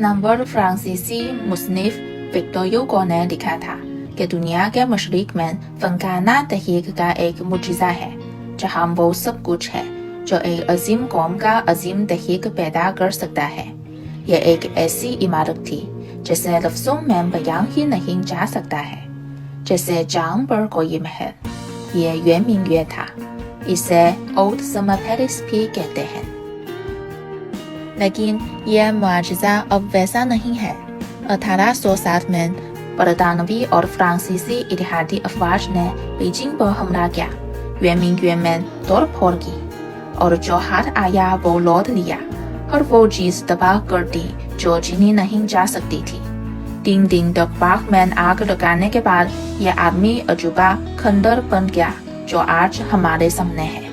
नामवर फ्रांसीसी मुसन्निफ Victor Hugo ने लिखा था कि दुनिया के मशरिक में फनखाना तहकीक का एक मुजज़ा है, जहाँ वो सब कुछ है जो एक अजीम कौम का अजीम तहकीक पैदा कर सकता है। यह एक ऐसी इमारत थी जिसे लफ्ज़ों में बयां ही नहीं जा सकता है, जैसे चांद पर कोई महल। ये युएमिंग था। इसे ओल्ड समर पेरिस भी कहते हैं। लेकिन यह मुआजिज़ा अब वैसा नहीं है। 1807 में बरतानवी और फ्रांसीसी इतिहादी अफवाज ने बीजिंग पर हमला किया, युएमिंग में तोड़ फोड़ की, और जो हाथ आया वो लौट लिया। और वो चीज तबाह कर दी जो जीनी नहीं जा सकती थी। 3 दिन तक बाग में आग लगाने के बाद यह आदमी अजूबा खंडर बन गया जो आज हमारे सामने है।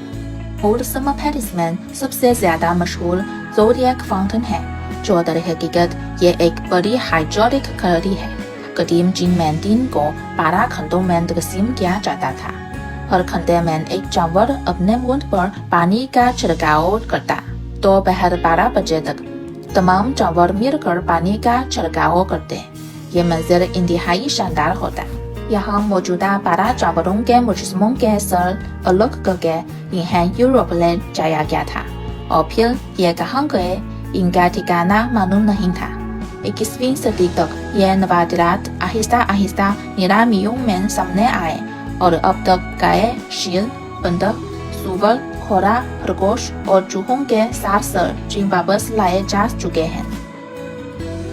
ओल्ड समर पेरिस में सबसे ज्यादा मशहूर ज़ोडिएक फाउंटेन है, जो दर हकीकत ये एक बड़ी हाइड्रोलिक घड़ी है। कदीम जिन में दिन को 12 खंडों में तकसीम किया जाता था। हर खंडे में एक जानवर अपने मुंह पर पानी का छिड़काव करता। दोपहर 12 बजे तक तमाम जानवर मिलकर पानी का छिड़काव करते। ये मंजर इंतहाई शानदार होता। यहाँ मौजूदा 12 जानवरों के मुजस्मों के सर अलग करके इन्हें यूरोप ले जाया गया था, और फिर ये कहाँ गए इनका ठिकाना मालूम नहीं था। 21वीं सदी तक ये नवादिरात आहिस्ता आहिस्ता नीलामियों में सामने आए, और अब तक गाय, शील, बंदर, सुअर, घोड़ा, खरगोश और चूहों के 7 सर जिन वापस लाए जा चुके हैं।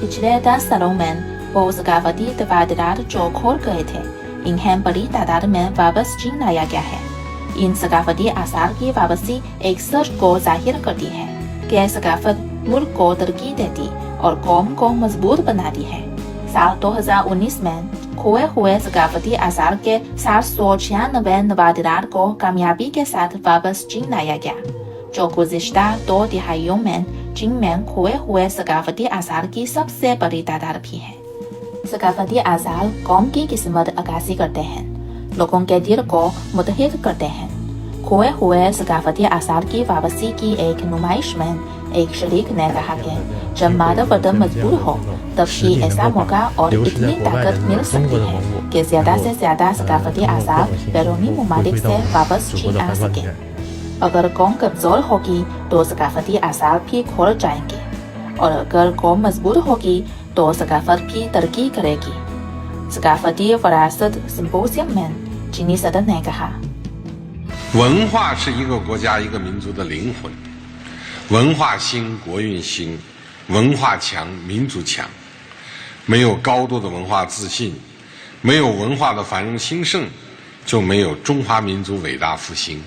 पिछले 10 सालों में वो सकाफती तबादलात जो खो गए थे, इन्हें बड़ी तादाद में वापस जिन लाया गया है। इन सकाफती आसार की वापसी एक सच को जाहिर करती है कि सकाफत मुल्क को तरक्की देती और कौम को मजबूत बनाती है। साल 2019 में खोए हुए सकाफती आसार के 796 नवादिरात को कामयाबी के साथ वापस जिन लाया गया, जो गुज़िश्ता 2 दिहाइयों में जिनमें खोए हुए सकाफती आसार की सबसे बड़ी तादाद भी है। सकाफती आसार कौम की किस्मत अक्कासी करते हैं, लोगों के दिल को मुतहिद करते हैं। खोए हुए सकाफती आसार की वापसी की एक नुमाइश में एक शरीक ने कहा कि जब मानव वतन मजबूर हो तब ही ऐसा मौका और इतनी ताकत मिल सकती है कि ज्यादा से ज्यादा सकाफती आसार बैरूनी ममालिक से वापस जिन आ सके। अगर कौम कमजोर होगी तो सकाफती आसार भी खो जाएंगे, और अगर कौम मजबूत होगी तो सकाफत भी तरक्की करेगी। सकाफती विरासत सिम्पोजियम में चीनी सदन ने कहा, 文化是一个国家一个民族的灵魂，文化兴国运兴，文化强民族强。没有高度的文化自信，没有文化的繁荣兴盛，就没有中华民族伟大复兴。